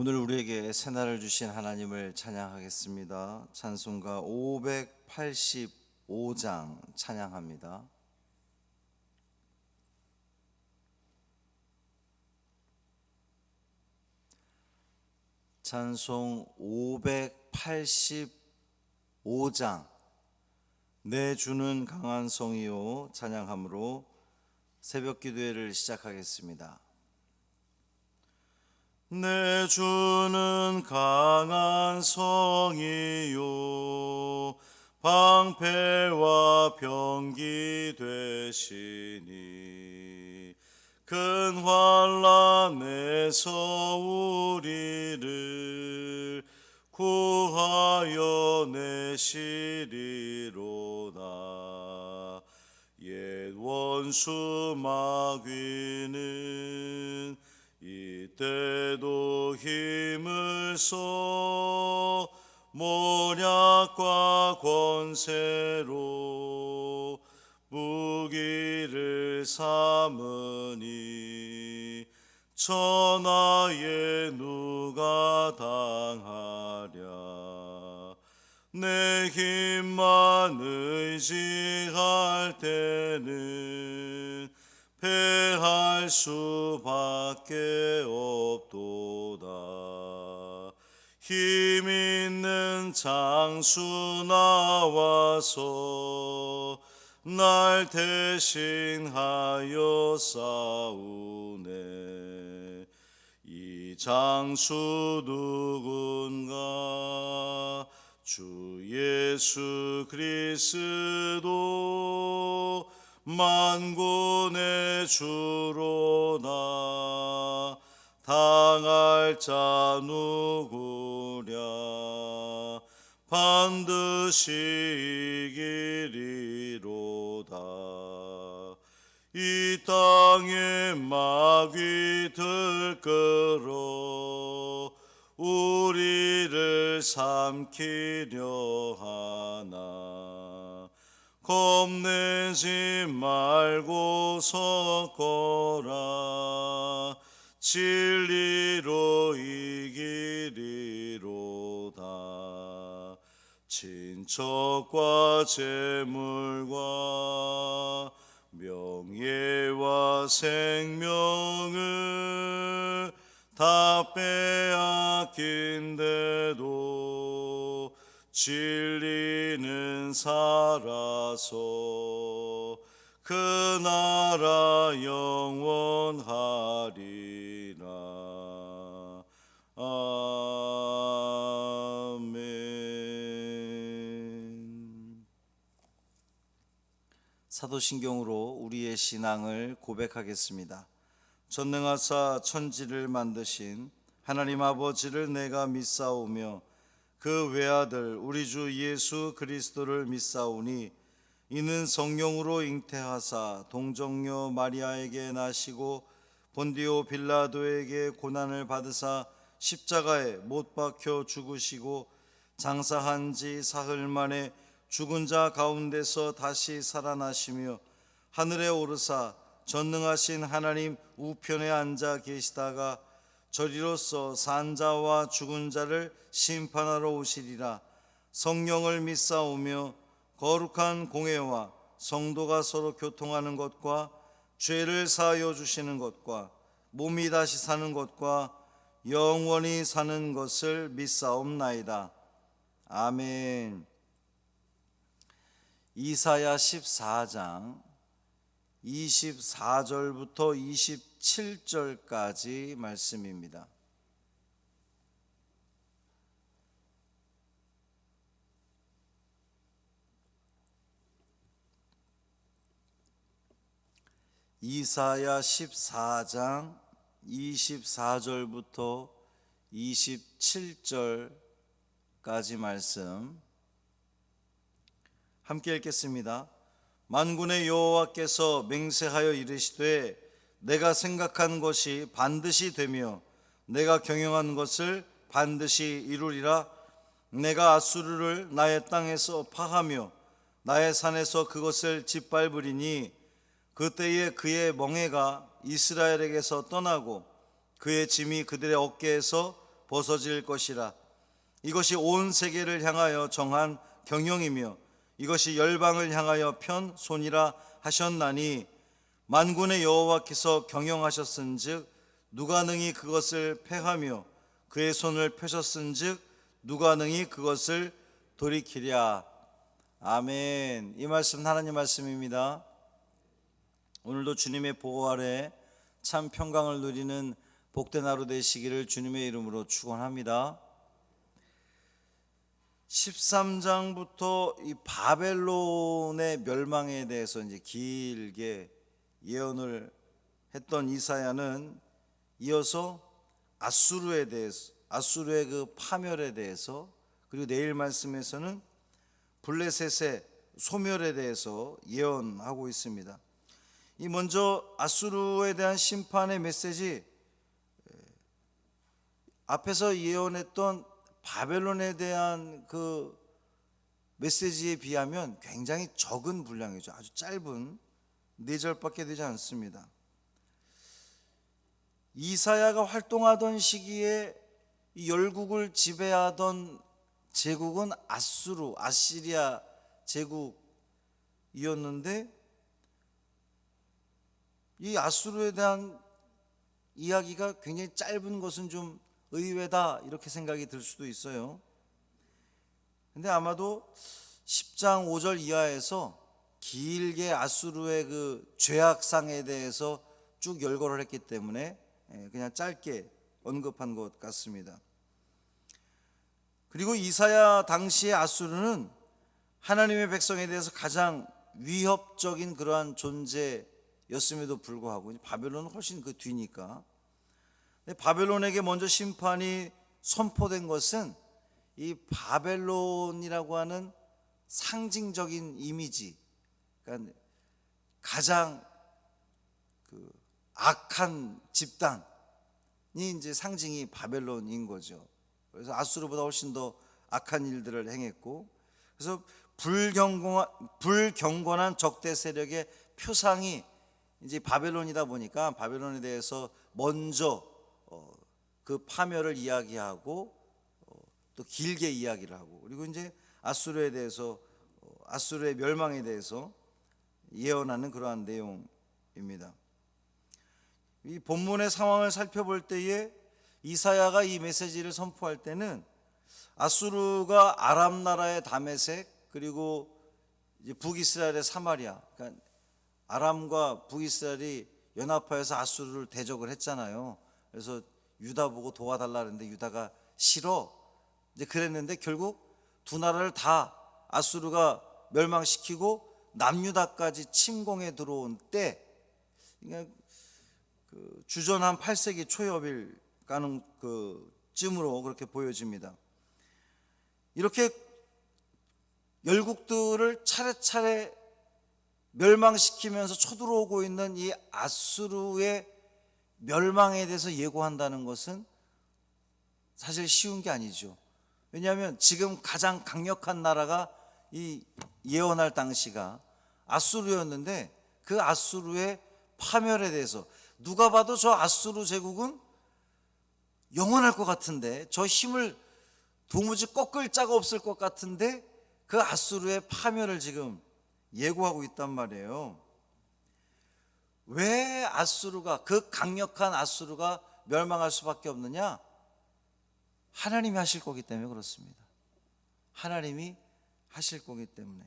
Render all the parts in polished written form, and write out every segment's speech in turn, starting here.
오늘 우리에게 새날을 주신 하나님을 찬양하겠습니다. 찬송가 585장 찬양합니다. 찬송 585장 내 주는 강한 성이요 찬양함으로 새벽 기도회를 시작하겠습니다. 내 주는 강한 성이요 방패와 병기 되시니 큰 환난에서 우리를 구하여 내시리로다. 옛 원수 마귀는 이때도 힘을 써 모략과 권세로 무기를 삼으니 천하에 누가 당하랴. 내 힘만 의지할 때는 패할 수밖에 없도다. 힘 있는 장수 나와서 날 대신하여 싸우네. 이 장수 누군가? 주 예수 그리스도 만군의 주로다. 당할 자 누구랴? 반드시 이기리로다. 이 땅에 마귀 들끓어 우리를 삼키려 하나. 겁내지 말고 섰거라. 진리로 이기리로다. 친척과 재물과 명예와 생명을 다 빼앗긴데도 진리는 살아서 그 나라 영원하리라. 아멘. 사도신경으로 우리의 신앙을 고백하겠습니다. 전능하사 천지를 만드신 하나님 아버지를 내가 믿사오며 그 외아들 우리 주 예수 그리스도를 믿사오니 이는 성령으로 잉태하사 동정녀 마리아에게 나시고 본디오 빌라도에게 고난을 받으사 십자가에 못 박혀 죽으시고 장사한 지 사흘 만에 죽은 자 가운데서 다시 살아나시며 하늘에 오르사 전능하신 하나님 우편에 앉아 계시다가 저리로서 산 자와 죽은 자를 심판하러 오시리라. 성령을 믿사오며 거룩한 공회와 성도가 서로 교통하는 것과 죄를 사하여 주시는 것과 몸이 다시 사는 것과 영원히 사는 것을 믿사옵나이다. 아멘. 이사야 14장 24절부터 27절까지 말씀입니다. 이사야 14장 24절부터 27절까지 말씀 함께 읽겠습니다. 만군의 여호와께서 맹세하여 이르시되 내가 생각한 것이 반드시 되며 내가 경영한 것을 반드시 이루리라. 내가 아수르를 나의 땅에서 파하며 나의 산에서 그것을 짓밟으리니 그때에 그의 멍에가 이스라엘에게서 떠나고 그의 짐이 그들의 어깨에서 벗어질 것이라. 이것이 온 세계를 향하여 정한 경영이며 이것이 열방을 향하여 편 손이라 하셨나니 만군의 여호와께서 경영하셨은즉 누가 능히 그것을 패하며 그의 손을 펴셨은즉 누가 능히 그것을 돌이키랴. 아멘. 이 말씀 하나님 말씀입니다. 오늘도 주님의 보호 아래 참 평강을 누리는 복된 하루 되시기를 주님의 이름으로 축원합니다. 13장부터 이 바벨론의 멸망에 대해서 이제 길게 예언을 했던 이사야는 이어서 아수르에 대해서, 아수르의 그 파멸에 대해서, 그리고 내일 말씀에서는 블레셋의 소멸에 대해서 예언하고 있습니다. 이 먼저 아수르에 대한 심판의 메시지, 앞에서 예언했던 바벨론에 대한 그 메시지에 비하면 굉장히 적은 분량이죠. 아주 짧은 4절밖에 되지 않습니다. 이사야가 활동하던 시기에 이 열국을 지배하던 제국은 아수르, 아시리아 제국이었는데 이 아수르에 대한 이야기가 굉장히 짧은 것은 좀 의외다 이렇게 생각이 들 수도 있어요. 근데 아마도 10장 5절 이하에서 길게 아수르의 그 죄악상에 대해서 쭉 열거를 했기 때문에 그냥 짧게 언급한 것 같습니다. 그리고 이사야 당시의 아수르는 하나님의 백성에 대해서 가장 위협적인 그러한 존재였음에도 불구하고 바벨론은 훨씬 그 뒤니까, 바벨론에게 먼저 심판이 선포된 것은 이 바벨론이라고 하는 상징적인 이미지, 그러니까 가장 그 악한 집단이 이제 상징이 바벨론인 거죠. 그래서 아수르보다 훨씬 더 악한 일들을 행했고, 그래서 불경건한 적대 세력의 표상이 이제 바벨론이다 보니까 바벨론에 대해서 먼저 그 파멸을 이야기하고 또 길게 이야기를 하고, 그리고 이제 아수르에 대해서 아수르의 멸망에 대해서 예언하는 그러한 내용입니다. 이 본문의 상황을 살펴볼 때에 이사야가 이 메시지를 선포할 때는 아수르가 아람 나라의 다메섹, 그리고 이제 북이스라엘의 사마리아, 그러니까 아람과 북이스라엘이 연합하여서 아수르를 대적을 했잖아요. 그래서 유다 보고 도와달라 그랬는데 유다가 싫어 이제 그랬는데 결국 두 나라를 다 아수르가 멸망시키고 남유다까지 침공해 들어온 때, 그러니까 그 주전 한 8세기 초엽일 가는 그 쯤으로 그렇게 보여집니다. 이렇게 열국들을 차례차례 멸망시키면서 쳐들어오고 있는 이 아수르의 멸망에 대해서 예고한다는 것은 사실 쉬운 게 아니죠. 왜냐하면 지금 가장 강력한 나라가 이 예언할 당시가 아수르였는데 그 아수르의 파멸에 대해서 누가 봐도 저 아수르 제국은 영원할 것 같은데, 저 힘을 도무지 꺾을 자가 없을 것 같은데 그 아수르의 파멸을 지금 예고하고 있단 말이에요. 왜 아수르가, 그 강력한 아수르가 멸망할 수밖에 없느냐? 하나님이 하실 거기 때문에 그렇습니다. 하나님이 하실 거기 때문에.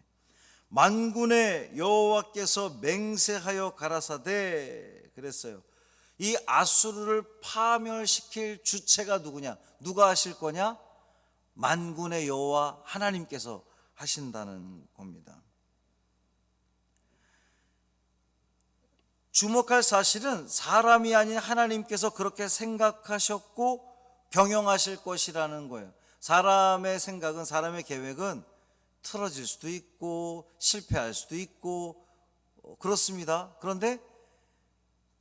만군의 여호와께서 맹세하여 가라사대 그랬어요. 이 아수르를 파멸시킬 주체가 누구냐? 누가 하실 거냐? 만군의 여호와 하나님께서 하신다는 겁니다. 주목할 사실은 사람이 아닌 하나님께서 그렇게 생각하셨고 경영하실 것이라는 거예요. 사람의 생각은, 사람의 계획은 틀어질 수도 있고 실패할 수도 있고 그렇습니다. 그런데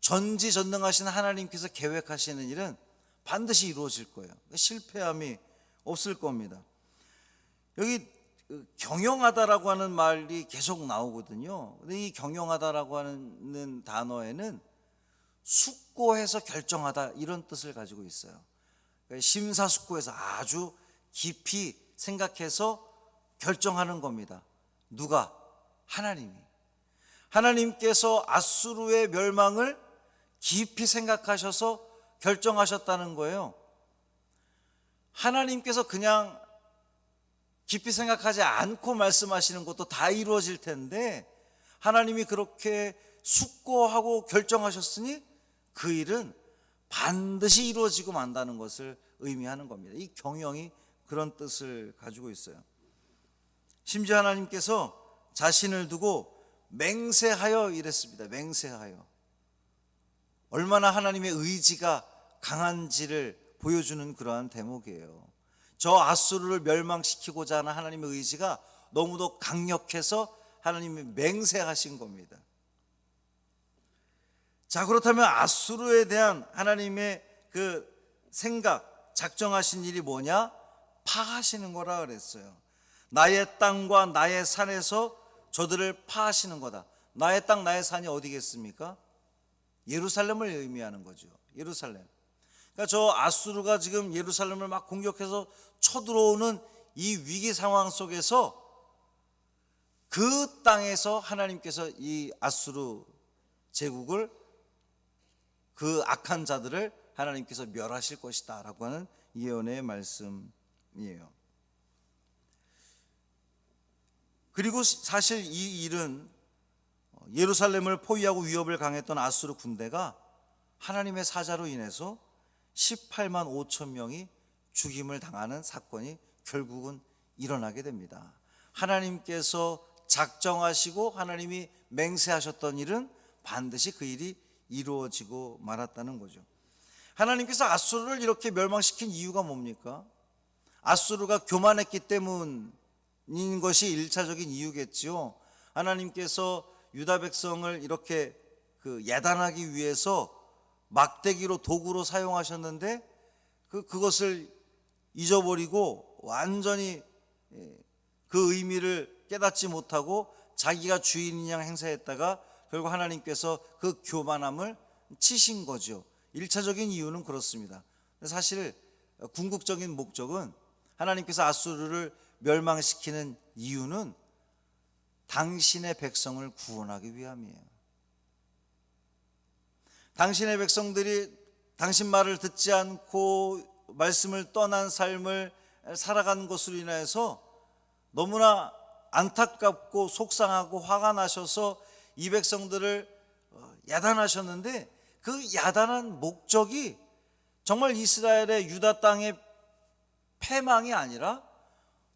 전지전능하신 하나님께서 계획하시는 일은 반드시 이루어질 거예요. 실패함이 없을 겁니다. 여기 경영하다라고 하는 말이 계속 나오거든요. 근데 이 경영하다라고 하는 단어에는 숙고해서 결정하다 이런 뜻을 가지고 있어요. 심사숙고해서 아주 깊이 생각해서 결정하는 겁니다. 누가? 하나님이. 하나님께서 아수르의 멸망을 깊이 생각하셔서 결정하셨다는 거예요. 하나님께서 그냥 깊이 생각하지 않고 말씀하시는 것도 다 이루어질 텐데 하나님이 그렇게 숙고하고 결정하셨으니 그 일은 반드시 이루어지고 만다는 것을 의미하는 겁니다. 이 경영이 그런 뜻을 가지고 있어요. 심지어 하나님께서 자신을 두고 맹세하여 이랬습니다. 맹세하여. 얼마나 하나님의 의지가 강한지를 보여주는 그러한 대목이에요. 저 아수르를 멸망시키고자 하는 하나님의 의지가 너무도 강력해서 하나님이 맹세하신 겁니다. 자, 그렇다면 아수르에 대한 하나님의 그 생각, 작정하신 일이 뭐냐? 파하시는 거라 그랬어요. 나의 땅과 나의 산에서 저들을 파하시는 거다. 나의 땅, 나의 산이 어디겠습니까? 예루살렘을 의미하는 거죠. 예루살렘. 그러니까 저 아수르가 지금 예루살렘을 막 공격해서 쳐들어오는 이 위기 상황 속에서 그 땅에서 하나님께서 이 아수르 제국을, 그 악한 자들을 하나님께서 멸하실 것이다 라고 하는 예언의 말씀이에요. 그리고 사실 이 일은 예루살렘을 포위하고 위협을 강했던 아수르 군대가 하나님의 사자로 인해서 18만 5천 명이 죽임을 당하는 사건이 결국은 일어나게 됩니다. 하나님께서 작정하시고 하나님이 맹세하셨던 일은 반드시 그 일이 이루어지고 말았다는 거죠. 하나님께서 아수르를 이렇게 멸망시킨 이유가 뭡니까? 아수르가 교만했기 때문인 것이 1차적인 이유겠죠. 하나님께서 유다 백성을 이렇게 야단하기 위해서 막대기로 도구로 사용하셨는데 그것을 잊어버리고 완전히 그 의미를 깨닫지 못하고 자기가 주인인 양 행사했다가 결국 하나님께서 그 교만함을 치신 거죠. 1차적인 이유는 그렇습니다. 사실 궁극적인 목적은 하나님께서 아수르를 멸망시키는 이유는 당신의 백성을 구원하기 위함이에요. 당신의 백성들이 당신 말을 듣지 않고 말씀을 떠난 삶을 살아가는 것으로 인해서 너무나 안타깝고 속상하고 화가 나셔서 이 백성들을 야단하셨는데 그 야단한 목적이 정말 이스라엘의 유다 땅의 패망이 아니라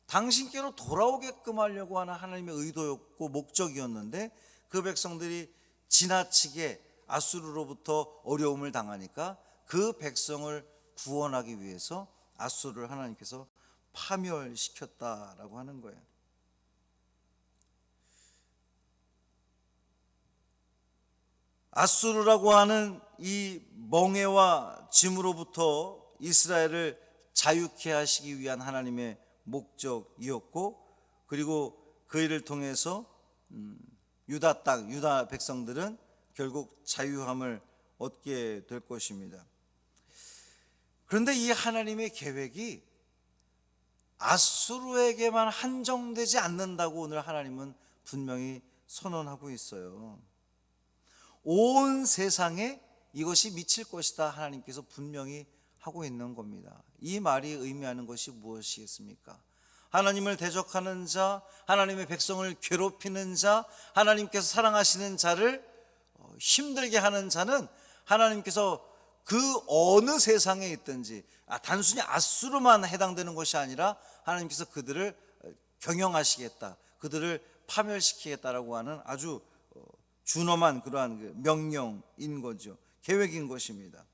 당신께로 돌아오게끔 하려고 하는 하나님의 의도였고 목적이었는데 그 백성들이 지나치게 아수르로부터 어려움을 당하니까 그 백성을 구원하기 위해서 아수르를 하나님께서 파멸시켰다라고 하는 거예요. 아수르라고 하는 이 멍에와 짐으로부터 이스라엘을 자유케 하시기 위한 하나님의 목적이었고, 그리고 그 일을 통해서 유다 땅, 유다 백성들은 결국 자유함을 얻게 될 것입니다. 그런데 이 하나님의 계획이 아수르에게만 한정되지 않는다고 오늘 하나님은 분명히 선언하고 있어요. 온 세상에 이것이 미칠 것이다 하나님께서 분명히 하고 있는 겁니다. 이 말이 의미하는 것이 무엇이겠습니까? 하나님을 대적하는 자, 하나님의 백성을 괴롭히는 자, 하나님께서 사랑하시는 자를 힘들게 하는 자는 하나님께서 그 어느 세상에 있든지 단순히 아수르만 해당되는 것이 아니라 하나님께서 그들을 경영하시겠다, 그들을 파멸시키겠다라고 하는 아주 준엄한 그러한 명령인 거죠. 계획인 것입니다.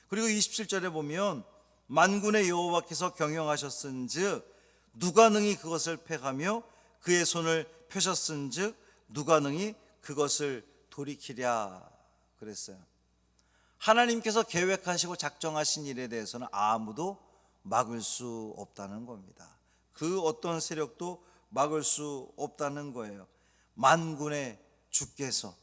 그리고 27절에 보면 만군의 여호와께서 경영하셨은즉 누가 능히 그것을 패하며 그의 손을 펴셨은즉 누가 능히 그것을 돌이키랴 그랬어요. 하나님께서 계획하시고 작정하신 일에 대해서는 아무도 막을 수 없다는 겁니다. 그 어떤 세력도 막을 수 없다는 거예요. 만군의 주께서,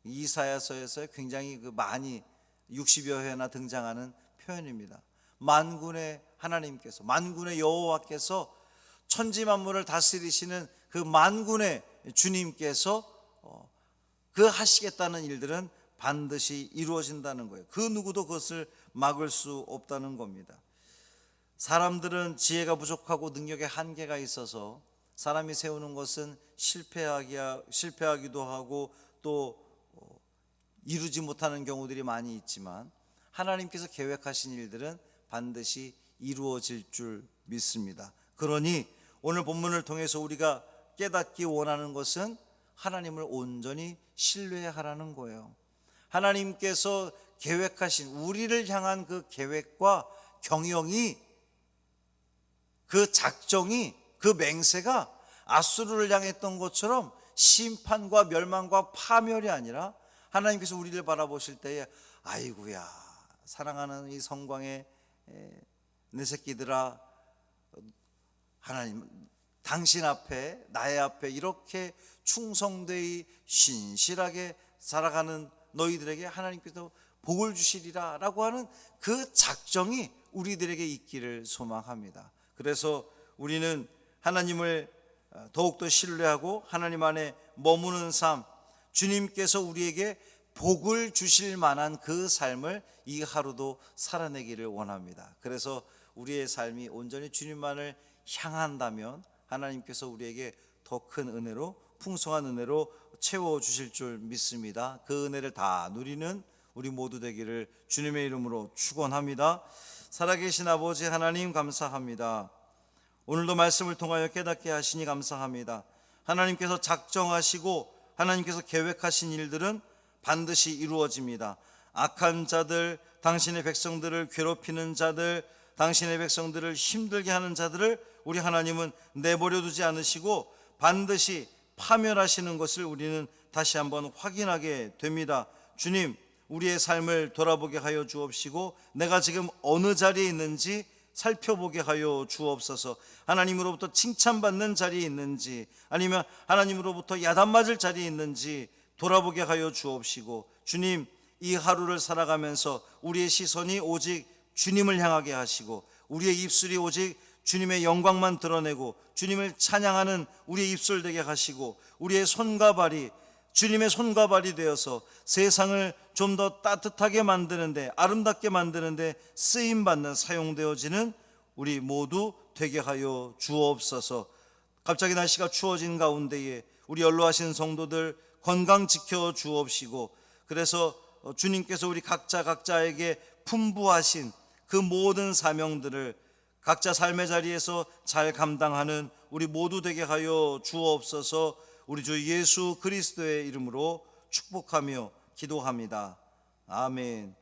이사야서에서 굉장히 많이 60여 회나 등장하는 표현입니다. 만군의 하나님께서, 만군의 여호와께서, 천지 만물을 다스리시는 그 만군의 주님께서 그 하시겠다는 일들은 반드시 이루어진다는 거예요. 그 누구도 그것을 막을 수 없다는 겁니다. 사람들은 지혜가 부족하고 능력의 한계가 있어서 사람이 세우는 것은 실패하기도 하고 또 이루지 못하는 경우들이 많이 있지만, 하나님께서 계획하신 일들은 반드시 이루어질 줄 믿습니다. 그러니 오늘 본문을 통해서 우리가 깨닫기 원하는 것은 하나님을 온전히 신뢰하라는 거예요. 하나님께서 계획하신 우리를 향한 그 계획과 경영이, 그 작정이, 그 맹세가 아수르를 향했던 것처럼 심판과 멸망과 파멸이 아니라, 하나님께서 우리를 바라보실 때에 아이고야, 사랑하는 이 성광의 내 새끼들아, 하나님 당신 앞에, 나의 앞에 이렇게 충성되이 신실하게 살아가는 너희들에게 하나님께서 복을 주시리라 라고 하는 그 작정이 우리들에게 있기를 소망합니다. 그래서 우리는 하나님을 더욱더 신뢰하고 하나님 안에 머무는 삶, 주님께서 우리에게 복을 주실 만한 그 삶을 이 하루도 살아내기를 원합니다. 그래서 우리의 삶이 온전히 주님만을 향한다면 하나님께서 우리에게 더 큰 은혜로, 풍성한 은혜로 채워주실 줄 믿습니다. 그 은혜를 다 누리는 우리 모두 되기를 주님의 이름으로 축원합니다. 살아계신 아버지 하나님 감사합니다. 오늘도 말씀을 통하여 깨닫게 하시니 감사합니다. 하나님께서 작정하시고 하나님께서 계획하신 일들은 반드시 이루어집니다. 악한 자들, 당신의 백성들을 괴롭히는 자들, 당신의 백성들을 힘들게 하는 자들을 우리 하나님은 내버려 두지 않으시고 반드시 파멸하시는 것을 우리는 다시 한번 확인하게 됩니다. 주님, 우리의 삶을 돌아보게 하여 주옵시고 내가 지금 어느 자리에 있는지 살펴보게 하여 주옵소서. 하나님으로부터 칭찬받는 자리에 있는지 아니면 하나님으로부터 야단맞을 자리에 있는지 돌아보게 하여 주옵시고, 주님, 이 하루를 살아가면서 우리의 시선이 오직 주님을 향하게 하시고 우리의 입술이 오직 주님의 영광만 드러내고 주님을 찬양하는 우리의 입술 되게 하시고, 우리의 손과 발이 주님의 손과 발이 되어서 세상을 좀 더 따뜻하게 만드는데, 아름답게 만드는데 쓰임받는, 사용되어지는 우리 모두 되게 하여 주옵소서. 갑자기 날씨가 추워진 가운데에 우리 연로하신 성도들 건강 지켜 주옵시고, 그래서 주님께서 우리 각자에게 분부하신 그 모든 사명들을 각자 삶의 자리에서 잘 감당하는 우리 모두 되게 하여 주옵소서. 우리 주 예수 그리스도의 이름으로 축복하며 기도합니다. 아멘.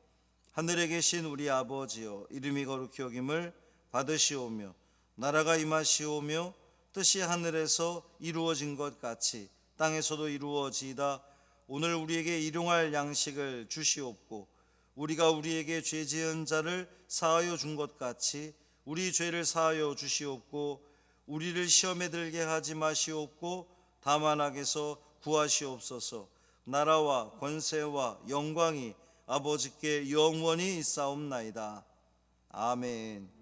하늘에 계신 우리 아버지여, 이름이 거룩히 여김을 받으시오며 나라가 임하시오며 뜻이 하늘에서 이루어진 것 같이 땅에서도 이루어지이다. 오늘 우리에게 일용할 양식을 주시옵고 우리가 우리에게 죄 지은 자를 사하여 준 것 같이 우리 죄를 사하여 주시옵고 우리를 시험에 들게 하지 마시옵고 다만 악에서 구하시옵소서. 나라와 권세와 영광이 아버지께 영원히 있사옵나이다. 아멘.